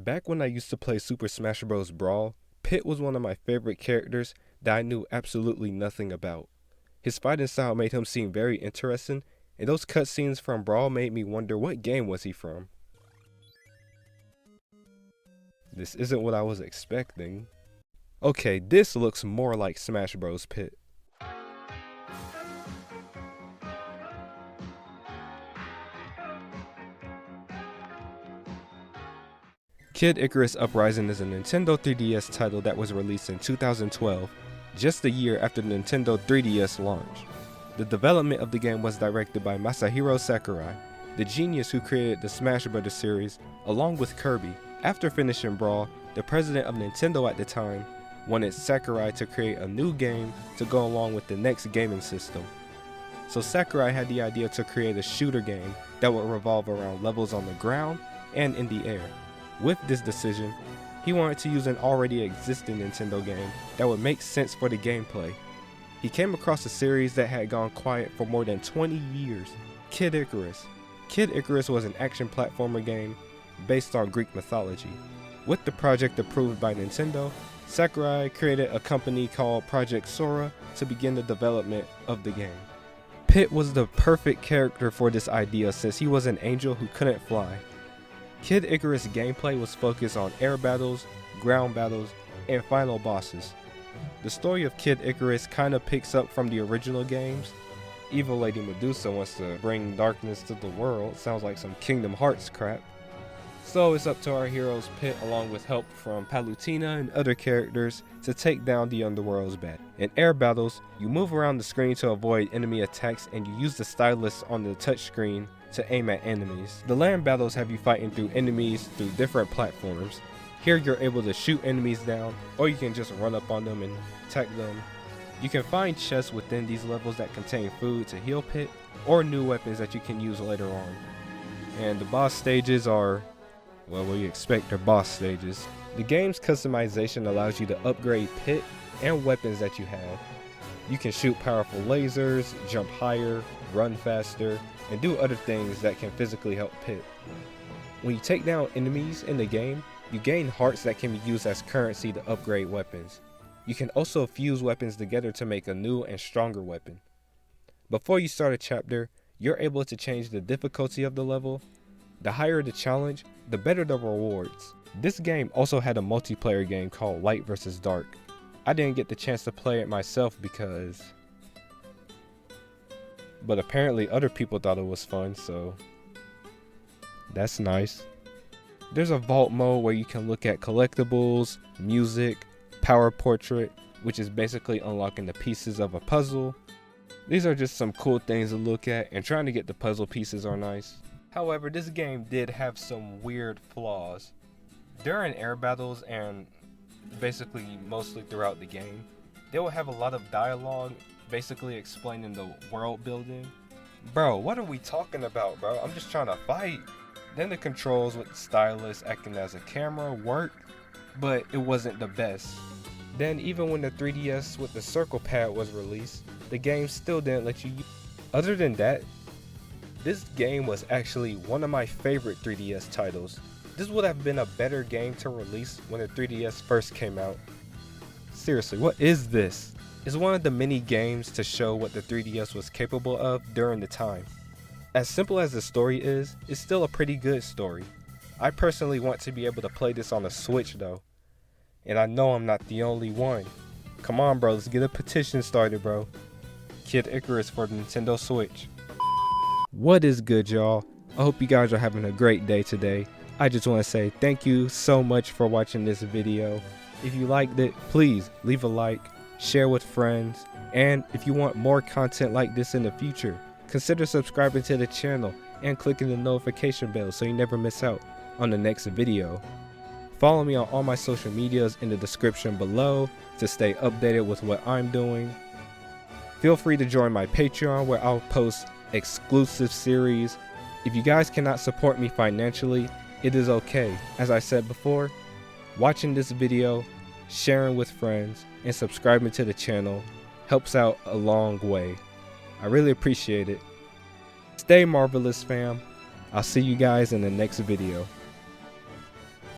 Back when I used to play Super Smash Bros. Brawl, Pit was one of my favorite characters that I knew absolutely nothing about. His fighting style made him seem very interesting, and those cutscenes from Brawl made me wonder what game was he from. This isn't what I was expecting. Okay, this looks more like Smash Bros. Pit. Kid Icarus Uprising is a Nintendo 3DS title that was released in 2012, just a year after the Nintendo 3DS launch. The development of the game was directed by Massahiro Sakura, the genius who created the Smash Bros. Series, along with Kirby. After finishing Brawl, the president of Nintendo at the time wanted Sakurai to create a new game to go along with the next gaming system. So Sakurai had the idea to create a shooter game that would revolve around levels on the ground and in the air. With this decision, he wanted to use an already existing Nintendo game that would make sense for the gameplay. He came across a series that had gone quiet for more than 20 years, Kid Icarus. Kid Icarus was an action platformer game based on Greek mythology. With the project approved by Nintendo, Sakurai created a company called Project Sora to begin the development of the game. Pit was the perfect character for this idea since he was an angel who couldn't fly. Kid Icarus gameplay was focused on air battles, ground battles, and final bosses. The story of Kid Icarus kinda picks up from the original games. Evil Lady Medusa wants to bring darkness to the world, sounds like some Kingdom Hearts crap. So it's up to our heroes Pit, along with help from Palutena and other characters, to take down the underworld's bad. In air battles, you move around the screen to avoid enemy attacks and you use the stylus on the touchscreen to aim at enemies. The land battles have you fighting through enemies through different platforms. Here you're able to shoot enemies down, or you can just run up on them and attack them. You can find chests within these levels that contain food to heal Pit, or new weapons that you can use later on. And the boss stages are, well, what you expect are boss stages. The game's customization allows you to upgrade Pit and weapons that you have. You can shoot powerful lasers, jump higher, run faster, and do other things that can physically help Pit. When you take down enemies in the game, you gain hearts that can be used as currency to upgrade weapons. You can also fuse weapons together to make a new and stronger weapon. Before you start a chapter, you're able to change the difficulty of the level. The higher the challenge, the better the rewards. This game also had a multiplayer game called Light vs. Dark. I didn't get the chance to play it myself but apparently other people thought it was fun, so that's nice. There's a vault mode where you can look at collectibles, music, power portrait, which is basically unlocking the pieces of a puzzle. These are just some cool things to look at, and trying to get the puzzle pieces are nice. However, this game did have some weird flaws. During air battles and basically mostly throughout the game, they will have a lot of dialogue basically explaining the world building. Bro, what are we talking about, bro? I'm just trying to fight. Then the controls with the stylus acting as a camera worked, but it wasn't the best. Then even when the 3DS with the circle pad was released, the game still didn't let you use. Other than that, this game was actually one of my favorite 3DS titles. This would have been a better game to release when the 3DS first came out. Seriously, what is this? It's one of the many games to show what the 3DS was capable of during the time. As simple as the story is, it's still a pretty good story. I personally want to be able to play this on a Switch though. And I know I'm not the only one. Come on bro, let's get a petition started bro. Kid Icarus for the Nintendo Switch. What is good y'all? I hope you guys are having a great day today. I just want to say thank you so much for watching this video. If you liked it, please leave a like, share with friends, and if you want more content like this in the future, consider subscribing to the channel and clicking the notification bell so you never miss out on the next video. Follow me on all my social medias in the description below to stay updated with what I'm doing. Feel free to join my Patreon where I'll post exclusive series. If you guys cannot support me financially, it is okay. As I said before, watching this video, sharing with friends, and subscribing to the channel helps out a long way. I really appreciate it. Stay marvelous fam. I'll see you guys in the next video.